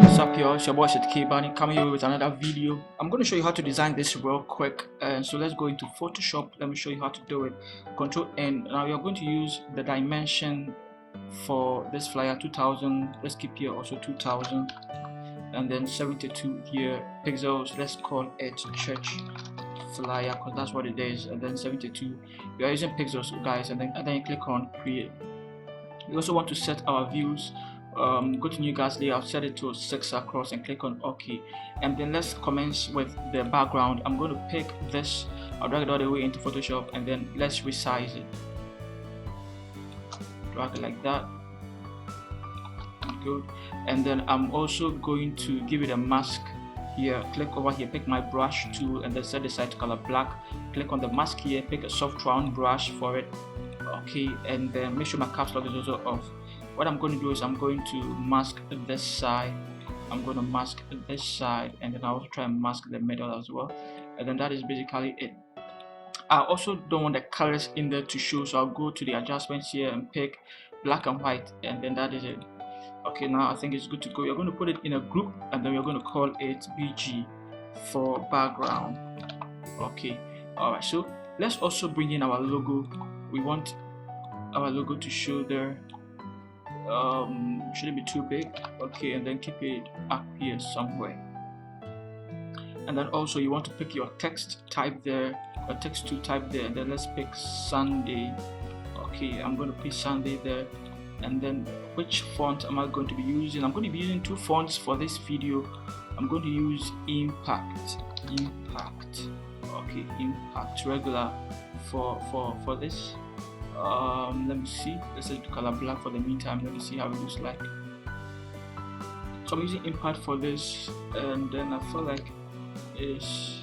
What's up, y'all? It's your boy Seth K Bani coming here with another video. I'm going to show you how to design this real quick. So let's go into Photoshop. Let me show you how to do it. Control N. Now we are going to use the dimension for this flyer 2000. Let's keep here also 2000, and then 72 here pixels. Let's call it church flyer because that's what it is. And then 72. We are using pixels, guys. And then you click on create. We also want to set our views. Go to new guys layout, set it to 6 across and click on OK, and then let's commence with the background. I'm going to pick this, I'll drag it all the way into Photoshop, and then let's resize it. Drag it like that. Good. And then I'm also going to give it a mask here. Click over here, pick my brush tool, and then set the side color black. Click on the mask here, pick a soft round brush for it. Okay, and then make sure my caps lock is also off. What I'm going to do is I'm going to mask this side. I'm going to mask this side, and then I'll also try and mask the middle as well. And then that is basically it. I also don't want the colors in there to show, so I'll go to the adjustments here and pick black and white, and then that is it. Okay, now I think it's good to go. You're going to put it in a group, and then we're going to call it BG for background. Okay, alright, so let's also bring in our logo. We want our logo to show there. Shouldn't be too big. Okay, and then keep it up here somewhere. And then also you want to pick your text type there, a text to type there, and then let's pick Sunday. Okay, I'm going to pick Sunday there. And then which font am I going to be using? I'm going to be using two fonts for this video. I'm going to use Impact. Okay, Impact regular for this. Let me see. Let's set it to color black for the meantime. Let me see how it looks like. So I'm using Impact for this, and then I feel like it's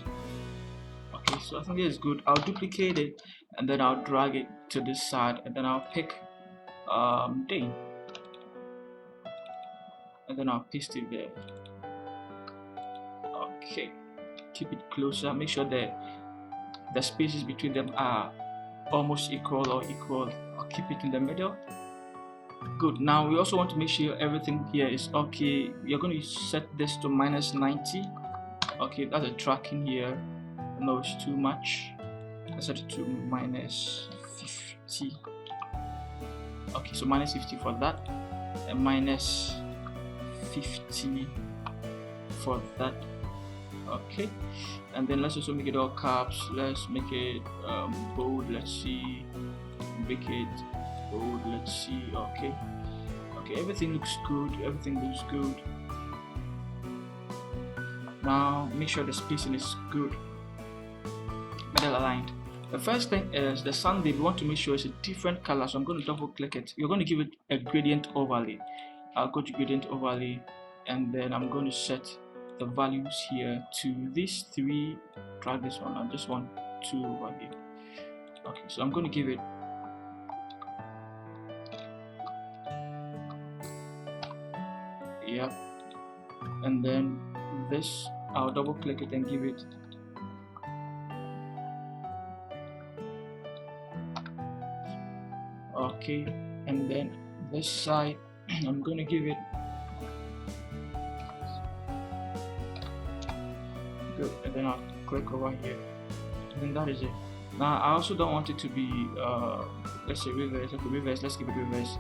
okay. So I think it's good. I'll duplicate it, and then I'll drag it to this side, and then I'll pick day, and then I'll paste it there. Okay, keep it closer. Make sure that the spaces between them are almost equal or equal. I'll keep it in the middle. Good. Now we also want to make sure everything here is okay. You're going to set this to -90. Okay, that's a tracking here. No, it's too much. Let's set it to -50. Okay, so -50 for that, and -50 for that. Okay, and then let's also make it all caps. Let's make it bold. Let's see, make it bold. Let's see. Okay, everything looks good. Now make sure the spacing is good, middle aligned. The first thing is the Sunday. We want to make sure it's a different color, so I'm going to double click it. You're going to give it a gradient overlay. I'll go to gradient overlay, and then I'm going to set the values here to these three. Drag this one. I just want 2 over here. Okay, so I'm going to give it yep, and then this I'll double click it and give it okay, and then this side I'm going to give it good, and then I'll click over here, and then that is it. Now I also don't want it to be let's say reverse. Okay, reverse, let's keep it reverse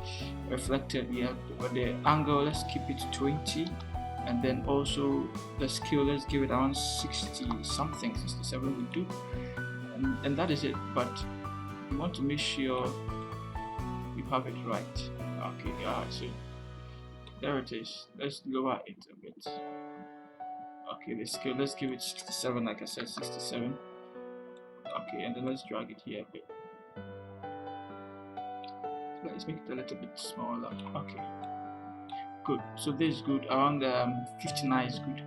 reflected here, but the angle let's keep it 20, and then also the scale let's give it around 60 something, 67 will do, and that is it. But you want to make sure you have it right. Okay, so there it is. Let's lower it a bit. Okay, the scale let's give it 67, like I said, 67. Okay, and then let's drag it here a bit. Let's make it a little bit smaller. Okay, good. So this is good. Around 59 is good.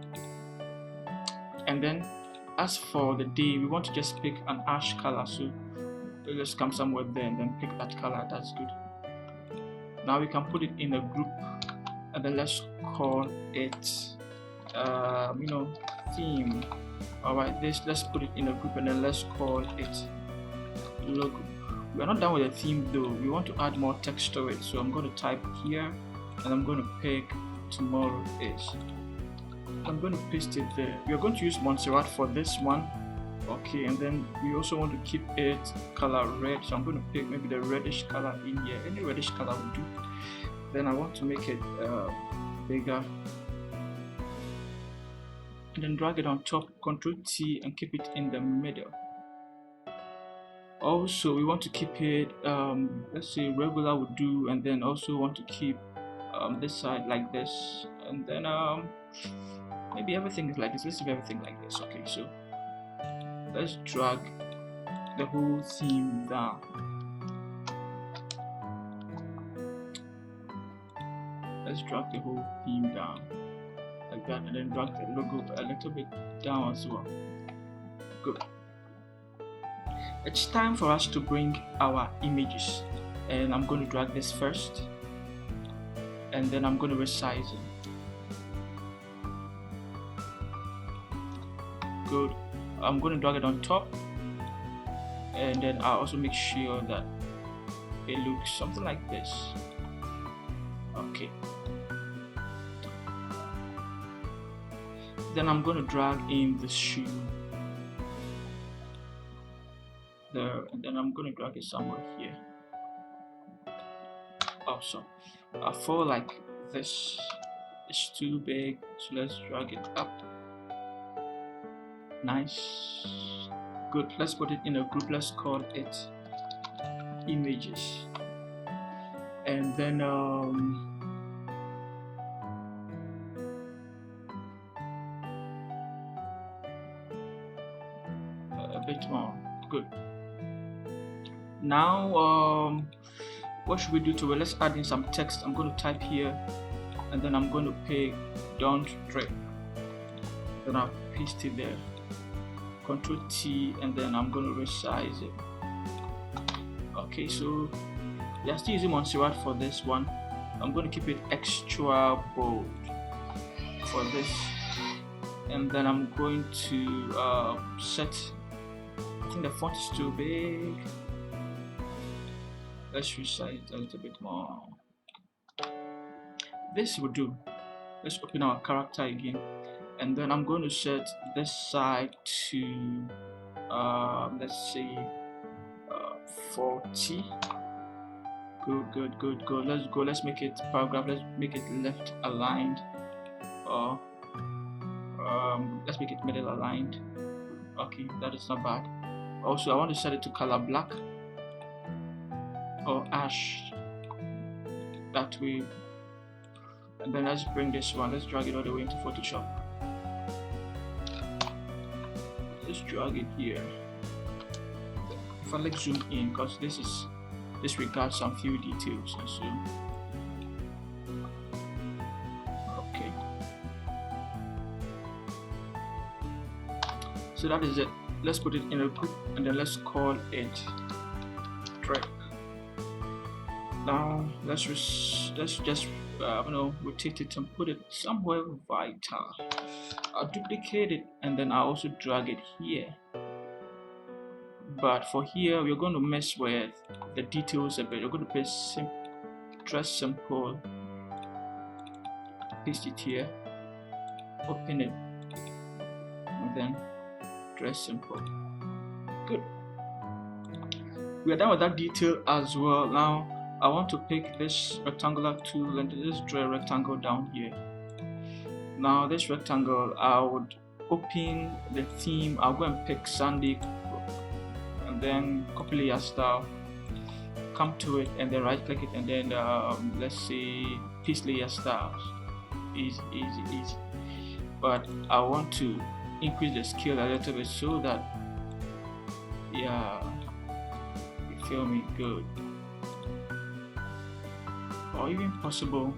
And then as for the day, we want to just pick an ash color, so let's come somewhere there and then pick that color. That's good. Now we can put it in a group, and then let's call it theme. Alright, let's put it in a group, and then let's call it logo. We're not done with the theme though. We want to add more text to it, so I'm going to type here, and I'm going to pick tomorrow is. I'm going to paste it there. We are going to use Montserrat for this one. Okay, and then we also want to keep it color red, so I'm going to pick maybe the reddish color in here. Any reddish color will do. Then I want to make it bigger, and then drag it on top, Ctrl T, and keep it in the middle. Also, we want to keep it let's say regular would do, and then also want to keep this side like this, and then maybe everything is like this. Let's leave everything like this. Okay, so let's drag the whole theme down. Let's drag the whole theme down like that, and then drag the logo a little bit down as well. Good. It's time for us to bring our images, and I'm going to drag this first, and then I'm going to resize it. Good. I'm going to drag it on top, and then I'll also make sure that it looks something like this. Okay. Then I'm going to drag in the shoe there, and then I'm going to drag it somewhere here. Awesome. I feel like this is too big, so let's drag it up. Nice. Good. Let's put it in a group. Let's call it images, and then a bit more. Good. Now what should we do to it? Let's add in some text. I'm going to type here, and then I'm going to pick don't trip, then I'll paste it there, Ctrl T, and then I'm going to resize it. Okay, so we are still using Montserrat for this one. I'm going to keep it extra bold for this, and then I'm going to set, I think the font is too big. Let's resize it a little bit more. This will do. Let's open our character again, and then I'm going to set this side to let's say 40. Good. Let's go. Let's make it paragraph. Let's make it left aligned, or let's make it middle aligned. Okay, that is not bad. Also, I want to set it to color black or ash, that way. And then let's bring this one, let's drag it all the way into Photoshop. Let's drag it here. If I like zoom in, because this regards some few details, and so okay, so that is it. Let's put it in a group, and then let's call it track. Now let's just rotate it and put it somewhere vital. I'll duplicate it, and then I'll also drag it here. But for here, we're going to mess with the details a bit. We're going to paste dress simple, paste it here, open it, and then dress simple. Good. We are done with that detail as well. Now I want to pick this rectangular tool and just draw a rectangle down here. Now this rectangle, I would open the theme. I'll go and pick Sunday, and then copy layer style, come to it, and then right click it, and then let's say paste layer styles. Easy. But I want to increase the scale a little bit so that, yeah, you feel me? Good. Or even possible,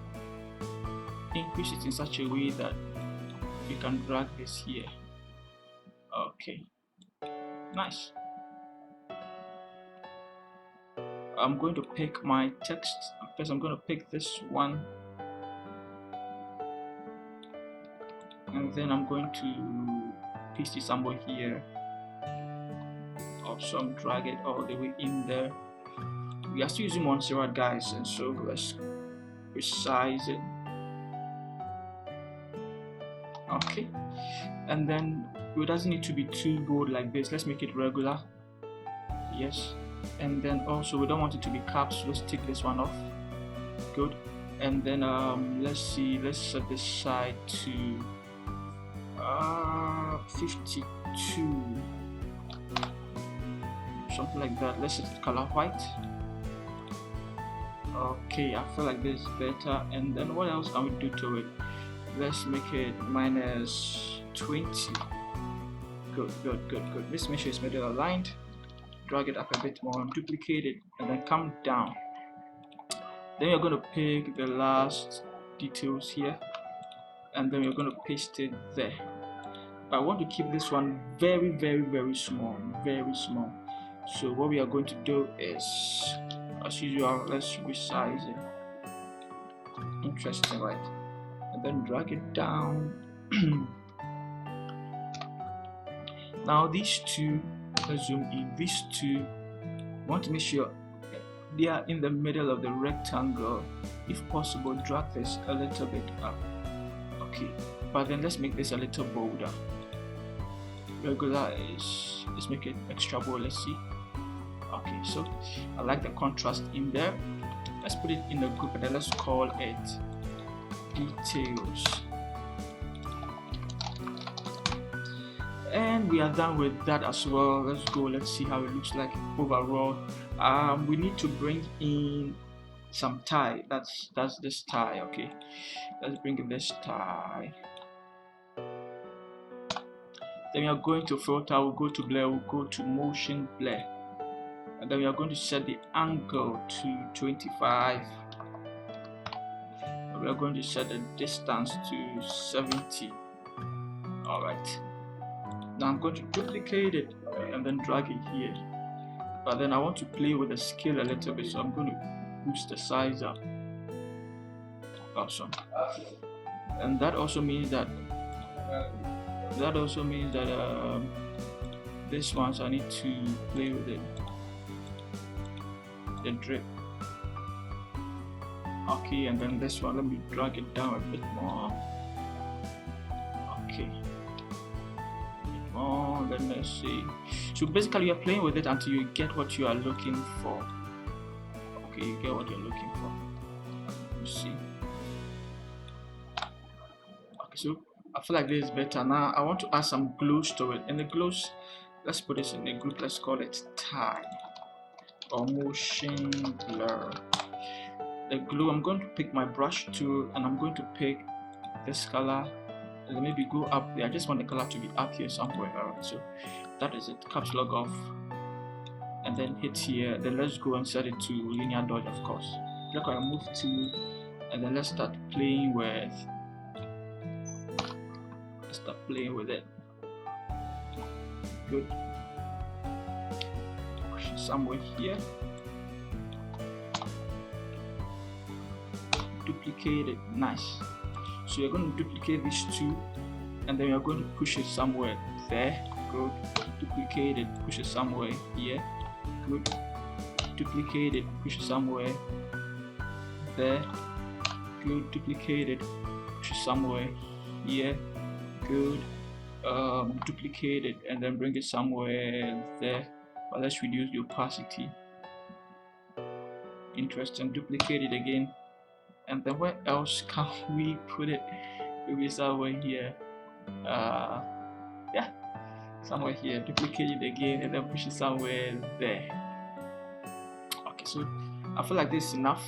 increase it in such a way that you can drag this here. Okay, nice. I'm going to pick my text. First, I'm going to pick this one, and then I'm going to paste it somewhere here. Also, drag it all the way in there. We are still using Montserrat, guys, and so let's resize it. Okay, and then it doesn't need to be too bold like this. Let's make it regular. Yes, and then also we don't want it to be caps, so let's take this one off. Good. And then let's see, let's set this side to 52, something like that. Let's set the color white. Okay, I feel like this is better. And then what else can we do to it? Let's make it -20. Good. Let's make sure it's middle aligned. Drag it up a bit more, duplicate it, and then come down. Then you're going to pick the last details here, and then you're going to paste it there. But I want to keep this one very small, very small. So what we are going to do is, as usual, let's resize it. Interesting, right? And then drag it down. Now these two, let's zoom in. These two, want to make sure they are in the middle of the rectangle. If possible, drag this a little bit up. Okay, but then let's make this a little bolder. Regular is, let's make it extra bold. Let's see. Okay, so I like the contrast in there. Let's put it in a group and then let's call it details. And we are done with that as well. Let's go, let's see how it looks like overall. We need to bring in some tie. That's this tie. Okay, let's bring in this tie. Then we are going to filter, we'll go to blur, we'll go to motion blur, and then we are going to set the angle to 25. We are going to set the distance to 70. Alright, now I'm going to duplicate it and then drag it here, but then I want to play with the scale a little bit, so I'm going to boost the size up. Awesome. And that also means that this one, so I need to play with it, the drip. Okay, and then this one, let me drag it down a bit more. Okay, a bit more. Then let's see. So basically you're playing with it until you get what you are looking for. Okay, you get what you're looking for. Let's see. Okay, so I feel like this is better. Now I want to add some glows to it, and the glows, let's put this in a group. Let's call it tie or motion blur. The glue, I'm going to pick my brush tool and I'm going to pick this color and maybe go up there. I just want the color to be up here somewhere. Alright, so that is it. Caps lock off and then hit here. Then let's go and set it to linear dodge, of course. Look, I move to, and then let's start playing with. Start playing with it. Good. Push it somewhere here. Duplicate it. Nice. So you're going to duplicate these two, and then you're going to push it somewhere there. Good. Duplicate it. Push it somewhere here. Good. Duplicate it. Push it somewhere there. Good. Duplicate it. Push it somewhere here. Good. Duplicate it and then bring it somewhere there, but let's reduce the opacity. Interesting. Duplicate it again, and then where else can we put it? Maybe somewhere here. Yeah, somewhere here. Duplicate it again and then push it somewhere there. Okay, so I feel like this is enough,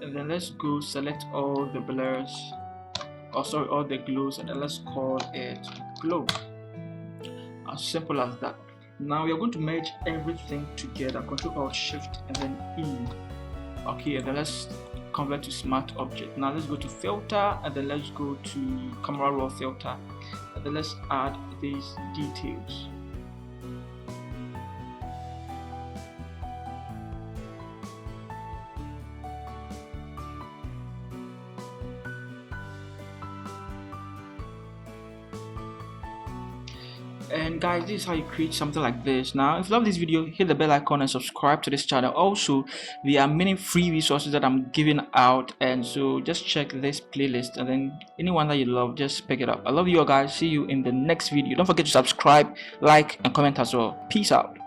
and then let's go select all the blurs. Oh, sorry, all the glows, and then let's call it glow. As simple as that. Now we are going to merge everything together. Control Alt Shift and then E. Okay, and then let's convert to smart object. Now let's go to filter and then let's go to camera raw filter, and then let's add these details. And guys, this is how you create something like this. Now if you love this video, hit the bell icon and subscribe to this channel. Also, there are many free resources that I'm giving out, and so just check this playlist, and then anyone that you love, just pick it up. I love you all guys. See you in the next video. Don't forget to subscribe, like, and comment as well. Peace out.